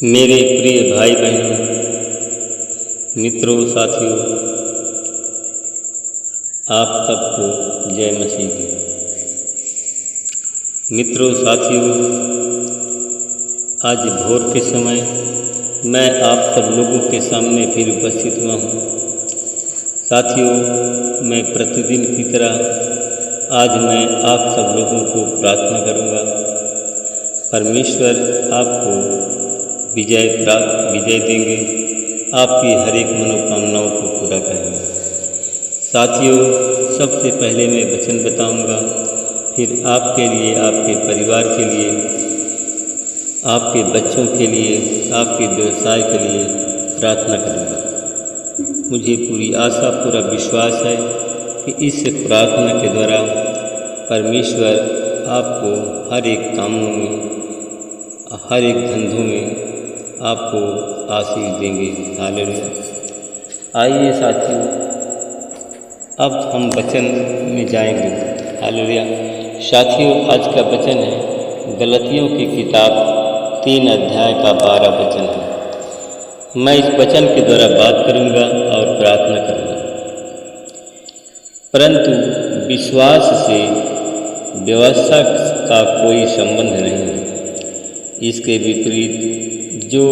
मेरे प्रिय भाई बहनों, मित्रों, साथियों, आप सबको जय मसीह की। मित्रों, साथियों, आज भोर के समय मैं आप सब लोगों के सामने फिर उपस्थित हुआ हूँ। साथियों, मैं प्रतिदिन की तरह आज मैं आप सब लोगों को प्रार्थना करूँगा। परमेश्वर आपको विजय देंगे, आपकी हर एक मनोकामनाओं को पूरा करेंगे। साथियों, सबसे पहले मैं वचन बताऊंगा, फिर आपके लिए, आपके परिवार के लिए, आपके बच्चों के लिए, आपके व्यवसाय के लिए प्रार्थना करूंगा। मुझे पूरी आशा, पूरा विश्वास है कि इस प्रार्थना के द्वारा परमेश्वर आपको हर एक कामों में, हर एक धंधों में आपको आशीष देंगे। हालेलुया। आइए साथियों, अब हम वचन में जाएंगे। हालेलुया। साथियों, आज का वचन है गलतियों की किताब 3 अध्याय का 12 वचन है। मैं इस वचन के द्वारा बात करूंगा और प्रार्थना करूंगा। परंतु विश्वास से व्यवस्था का कोई संबंध नहीं है। इसके विपरीत जो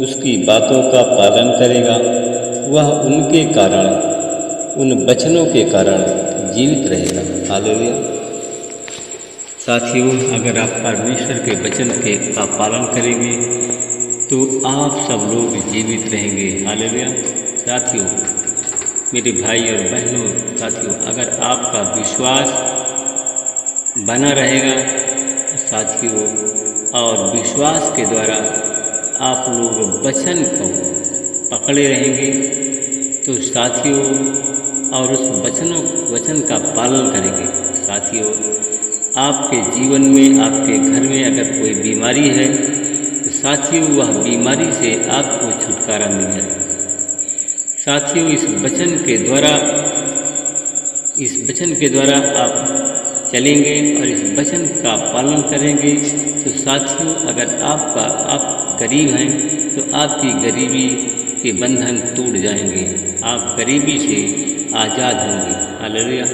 उसकी बातों का पालन करेगा वह उनके कारण, उन वचनों के कारण जीवित रहेगा। हालेलुया। साथियों, अगर आप परमेश्वर के वचन का पालन करेंगे तो आप सब लोग जीवित रहेंगे। हालेलुया। साथियों, मेरे भाई और बहनों, साथियों, अगर आपका विश्वास बना रहेगा साथियों, और विश्वास के द्वारा आप लोग वचन को पकड़े रहेंगे तो साथियों, और उस वचन का पालन करेंगे साथियों, आपके जीवन में, आपके घर में अगर कोई बीमारी है तो साथियों वह बीमारी से आपको छुटकारा मिल जाए। साथियों, इस वचन के द्वारा आप चलेंगे और इस वचन का पालन करेंगे तो साथियों, अगर आप गरीब हैं तो आपकी गरीबी के बंधन टूट जाएंगे, आप गरीबी से आज़ाद होंगे। हालेलुया।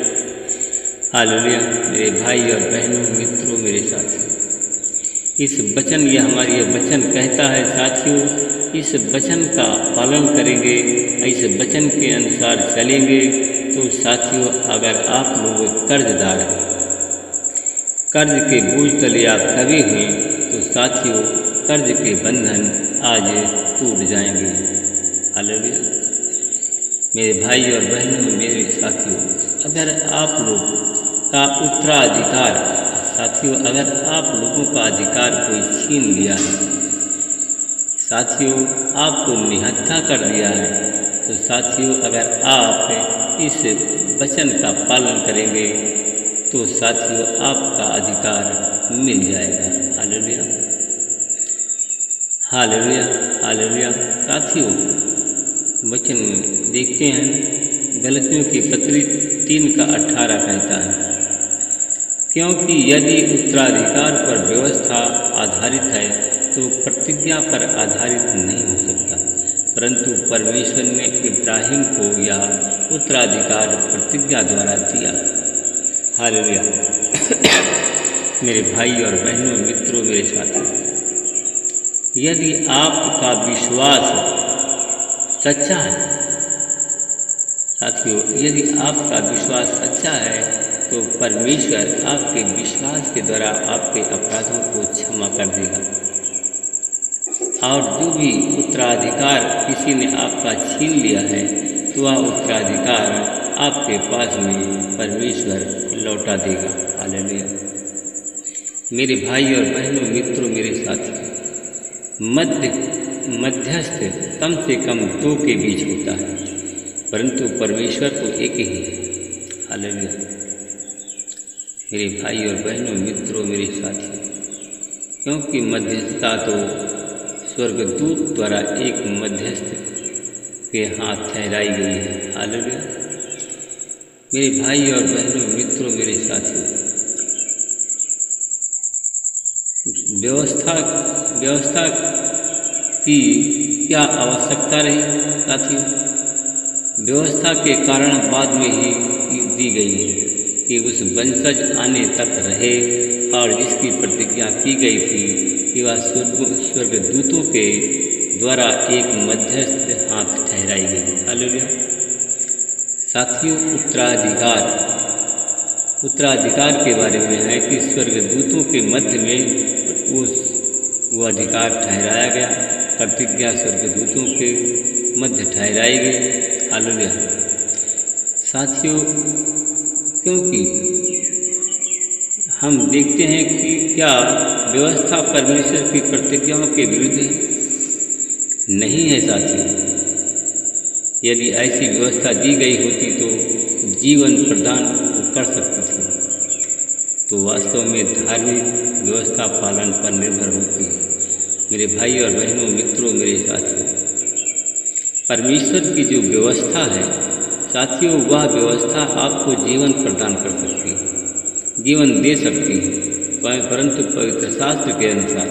हालेलुया। मेरे भाई और बहनों, मित्रों, मेरे साथियों, इस वचन कहता है साथियों, इस वचन का पालन करेंगे, इस वचन के अनुसार चलेंगे तो साथियों, अगर आप लोग कर्जदार हैं, कर्ज के बोझ तले आप दबे हुए तो साथियों, कर्ज के बंधन आज टूट जाएंगे। हालेलुया। मेरे भाई और बहनों, मेरे साथियों, अगर आप लोग का उत्तराधिकार, साथियों, अगर आप लोगों का अधिकार कोई छीन लिया है, साथियों, आपको निहत्था कर दिया है तो साथियों, अगर आप इस वचन का पालन करेंगे तो साथियों, आपका अधिकार मिल जाएगा। हालेलुया। हालेलुया। हालेलुया। साथियों, वचन में देखते हैं, गलतियों की पत्री 3:18 कहता है, क्योंकि यदि उत्तराधिकार पर व्यवस्था आधारित है तो प्रतिज्ञा पर आधारित नहीं हो सकता, परंतु परमेश्वर ने इब्राहिम को यह उत्तराधिकार प्रतिज्ञा द्वारा दिया। हालेलुया। मेरे भाई और बहनों, मित्रों, मेरे साथियों, यदि आपका विश्वास सच्चा है, साथियों, यदि आपका विश्वास सच्चा है तो परमेश्वर आपके विश्वास के द्वारा आपके अपराधों को क्षमा कर देगा, और जो भी उत्तराधिकार किसी ने आपका छीन लिया है तो वह उत्तराधिकार आपके पास में परमेश्वर लौटा देगा। हालेलुया। मेरे भाई और बहनों, मित्रों, मेरे साथियों, मध्यस्थ कम से कम 2 के बीच होता है, परंतु परमेश्वर तो एक ही है। हालेलुया। मेरे भाई और बहनों, मित्रों, मेरे साथियों, क्योंकि मध्यस्थता तो स्वर्गदूत द्वारा एक मध्यस्थ के हाथ ठहराई गई है। हालेलुया। मेरे भाई और बहनों, मित्रों, मेरे साथियों, व्यवस्था की क्या आवश्यकता रही साथियों? व्यवस्था के कारण बाद में ही दी गई है कि उस वंशज आने तक रहे और जिसकी प्रतिज्ञा की गई थी कि वह स्वर्गदूतों के द्वारा एक मध्यस्थ हाथ ठहराई गई। हालेलुया। साथियों, उत्तराधिकार के बारे में है कि स्वर्गदूतों के मध्य में वो अधिकार ठहराया गया। प्रतिज्ञा स्वर्गदूतों के मध्य ठहराई गई। हालेलुया। साथियों, क्योंकि हम देखते हैं कि क्या व्यवस्था परमेश्वर की प्रतिज्ञाओं के विरुद्ध है? नहीं है साथियों। यदि ऐसी व्यवस्था दी गई होती तो जीवन प्रदान कर सकती थी, तो वास्तव में धार्मिक व्यवस्था पालन पर निर्भर होती है। मेरे भाई और बहनों, मित्रों, मेरे साथियों, परमेश्वर की जो व्यवस्था है साथियों, वह व्यवस्था आपको जीवन प्रदान कर सकती है, जीवन दे सकती है, परंतु पवित्र शास्त्र के अनुसार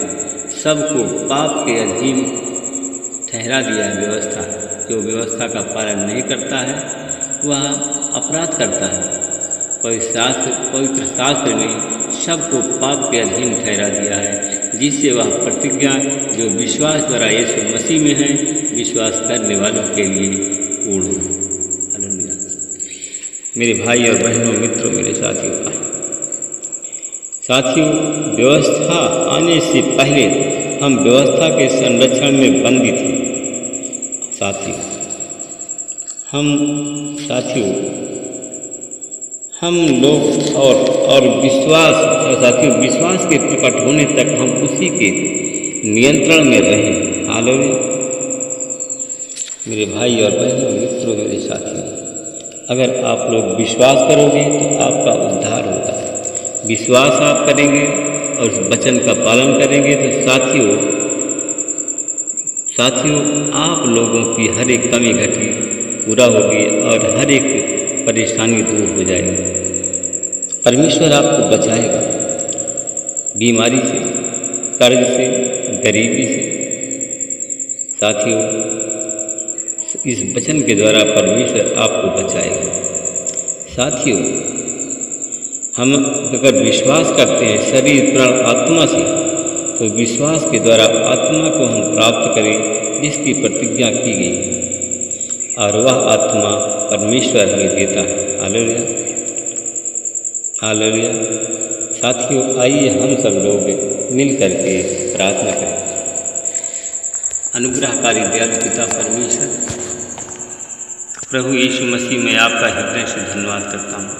सबको पाप के अधीन ठहरा दिया है। व्यवस्था, जो व्यवस्था का पालन नहीं करता है वह अपराध करता है। पवित्र शास्त्र ने सबको पाप के अधीन ठहरा दिया है, जिससे वह प्रतिज्ञा जो विश्वास द्वारा यीशु मसीह में है, विश्वास करने वालों के लिए पूर्ण है। हालेलुया। मेरे भाई और बहनों, मित्रों, मेरे साथियों, व्यवस्था आने से पहले हम व्यवस्था के संरक्षण में बंदी थे। हम लोग और विश्वास के प्रकट होने तक हम उसी के नियंत्रण में रहें। हालेलुया। मेरे भाई और बहनों, मित्रों, मेरे साथियों, अगर आप लोग विश्वास करोगे तो आपका उद्धार होगा। विश्वास आप करेंगे और उस वचन का पालन करेंगे तो साथियों आप लोगों की हर एक कमी घटी पूरा होगी और हर एक परेशानी दूर हो जाएगी। परमेश्वर आपको बचाएगा बीमारी से, कर्ज से, गरीबी से। साथियों, इस वचन के द्वारा परमेश्वर आपको बचाएगा। साथियों, हम अगर विश्वास करते हैं शरीर, प्राण, आत्मा से, तो विश्वास के द्वारा आत्मा को हम प्राप्त करें जिसकी प्रतिज्ञा की गई है, और वह आत्मा परमेश्वर हमें देता है। हालेलुया। हालेलुया। साथियों, आइए हम सब लोग मिल करके प्रार्थना करें। अनुग्रहकारी दयालु पिता परमेश्वर, प्रभु यीशु मसीह, मैं आपका हृदय से धन्यवाद करता हूँ।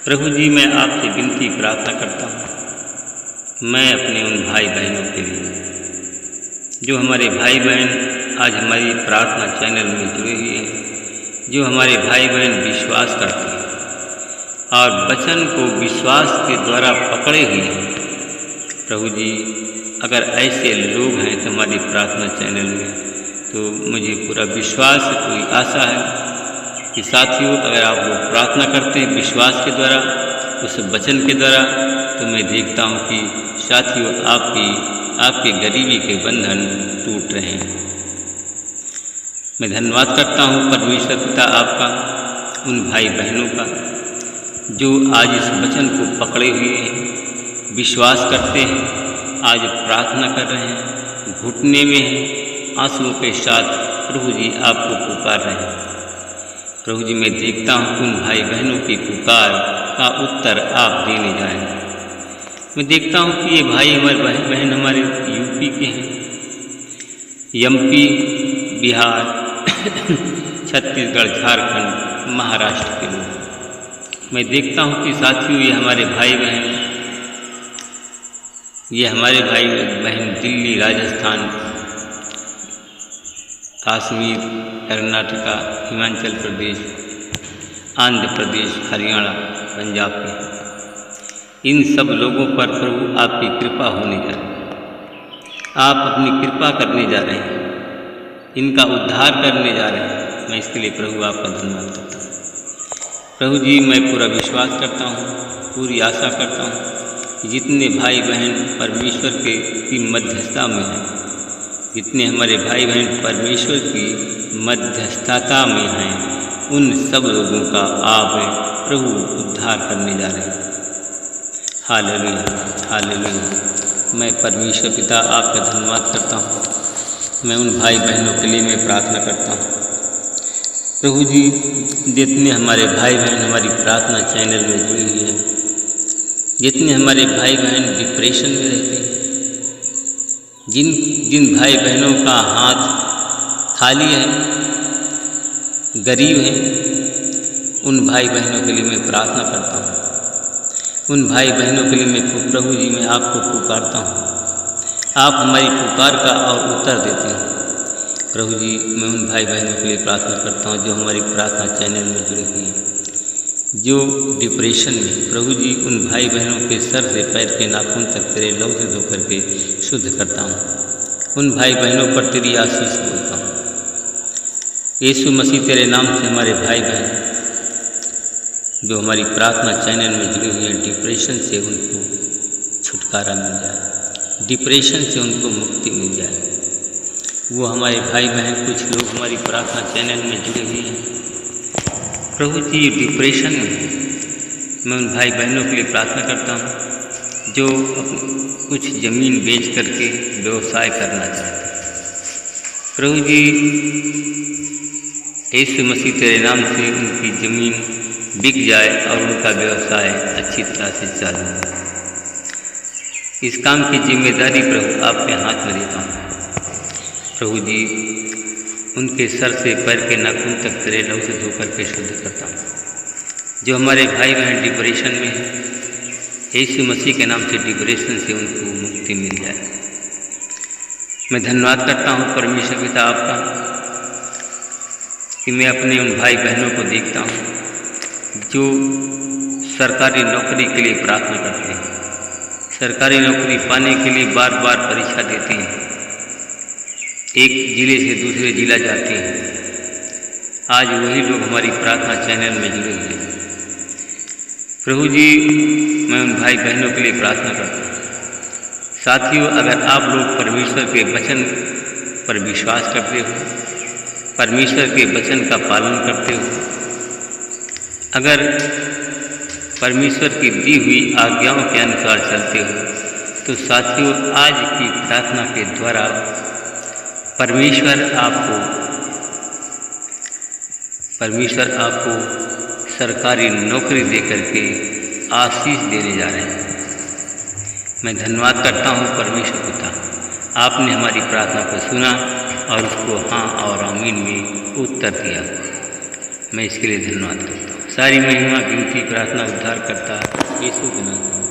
प्रभु जी, मैं आपसे विनती प्रार्थना करता हूँ, मैं अपने उन भाई बहनों के लिए, जो हमारे भाई बहन आज हमारी प्रार्थना चैनल में जुड़े हुए हैं, जो हमारे भाई बहन विश्वास करते हैं और वचन को विश्वास के द्वारा पकड़े हुए हैं। प्रभु जी, अगर ऐसे लोग हैं तो हमारी प्रार्थना चैनल में, तो मुझे पूरा विश्वास, पूरी आशा है कि साथियों, अगर आप लोग प्रार्थना करते हैं विश्वास के द्वारा, उस वचन के द्वारा, तो मैं देखता हूँ कि साथियों आपकी गरीबी के बंधन टूट रहे हैं। मैं धन्यवाद करता हूँ परमेश्वर पिता आपका, उन भाई बहनों का जो आज इस वचन को पकड़े हुए हैं, विश्वास करते हैं, आज प्रार्थना कर रहे हैं, घुटने में हैं, आंसुओं के साथ प्रभु जी आपको पुकार रहे हैं। प्रभु जी, मैं देखता हूँ उन भाई बहनों की पुकार का उत्तर आप देने जाएंगे। मैं देखता हूँ कि ये भाई हमारे बहन हमारे यूपी के हैं, एमपी, बिहार, छत्तीसगढ़, झारखंड, महाराष्ट्र के लोग। मैं देखता हूँ कि साथियों ये हमारे भाई बहन दिल्ली, राजस्थान, कश्मीर, कर्नाटका, हिमाचल प्रदेश, आंध्र प्रदेश, हरियाणा, पंजाब के हैं। इन सब लोगों पर प्रभु आपकी कृपा होने जा रही है। आप अपनी कृपा करने जा रहे हैं, इनका उद्धार करने जा रहे हैं। मैं इसके लिए प्रभु आपका धन्यवाद करता हूँ। प्रभु जी, मैं पूरा विश्वास करता हूँ, पूरी आशा करता हूँ कि जितने भाई बहन परमेश्वर के मध्यस्थता में हैं, जितने हमारे भाई बहन परमेश्वर की मध्यस्थता में हैं, उन सब लोगों का आप प्रभु उद्धार करने जा रहे हैं। Hallelujah, hallelujah. मैं परमेश्वर पिता आपका धन्यवाद करता हूँ। मैं उन भाई बहनों के लिए मैं प्रार्थना करता हूँ प्रभु जी, जितने हमारे भाई बहन हमारी प्रार्थना चैनल में जुड़े हुए हैं, जितने हमारे भाई बहन डिप्रेशन में रहते हैं, जिन भाई बहनों का हाथ खाली है, गरीब हैं, उन भाई बहनों के लिए मैं प्रार्थना करता हूँ। उन भाई बहनों के लिए मैं प्रभु जी मैं आपको पुकारता हूँ। आप हमारी पुकार का और उत्तर देते हैं प्रभु जी। मैं उन भाई बहनों के लिए प्रार्थना करता हूँ जो हमारी प्रार्थना चैनल में जुड़े हुए हैं, जो डिप्रेशन में, प्रभु जी उन भाई बहनों के सर से पैर के नाखून तक तेरे लहू से धो करके शुद्ध करता हूँ। उन भाई बहनों पर तेरी आशीष बोलता हूँ। यीशु मसीह तेरे नाम से हमारे भाई बहन जो हमारी प्रार्थना चैनल में जुड़े हुए हैं, डिप्रेशन से उनको छुटकारा मिल जाए, डिप्रेशन से उनको मुक्ति मिल जाए। वो हमारे भाई बहन कुछ लोग हमारी प्रार्थना चैनल में जुड़े हुए हैं प्रभु जी डिप्रेशन में। मैं उन भाई बहनों के लिए प्रार्थना करता हूँ जो कुछ ज़मीन बेच करके व्यवसाय करना चाहते हैं। प्रभु जी यीशु मसीह तेरे नाम से उनकी ज़मीन बिक जाए और उनका व्यवसाय अच्छी तरह से चले। इस काम की जिम्मेदारी प्रभु आपके हाथ में देता हूँ। प्रभु जी उनके सर से पैर के नाखून तक तेरे लहू से धो करके शुद्ध करता हूँ। जो हमारे भाई बहन डिप्रेशन में हैं, यीशु मसीह के नाम से डिप्रेशन से उनको मुक्ति मिल जाए। मैं धन्यवाद करता हूँ परमेश्वर पिता आपका कि मैं अपने उन भाई बहनों को देखता हूँ जो सरकारी नौकरी के लिए प्रार्थना करते हैं, सरकारी नौकरी पाने के लिए बार बार परीक्षा देते हैं, एक ज़िले से दूसरे ज़िला जाते हैं। आज वही लोग हमारी प्रार्थना चैनल में जुड़े हुए हैं। प्रभु जी मैं उन भाई बहनों के लिए प्रार्थना करता हूँ। साथियों, अगर आप लोग परमेश्वर के वचन पर विश्वास करते हो, परमेश्वर के वचन का पालन करते हो, अगर परमेश्वर की दी हुई आज्ञाओं के अनुसार चलते हो, तो साथियों आज की प्रार्थना के द्वारा परमेश्वर आपको सरकारी नौकरी देकर के आशीष देने जा रहे हैं। मैं धन्यवाद करता हूँ परमेश्वर पिता, आपने हमारी प्रार्थना को सुना और उसको हाँ और आमीन में उत्तर दिया। मैं इसके लिए धन्यवाद करता हूँ। सारी महिमा गिनती प्रार्थना उद्धार करता यीशु के नाम।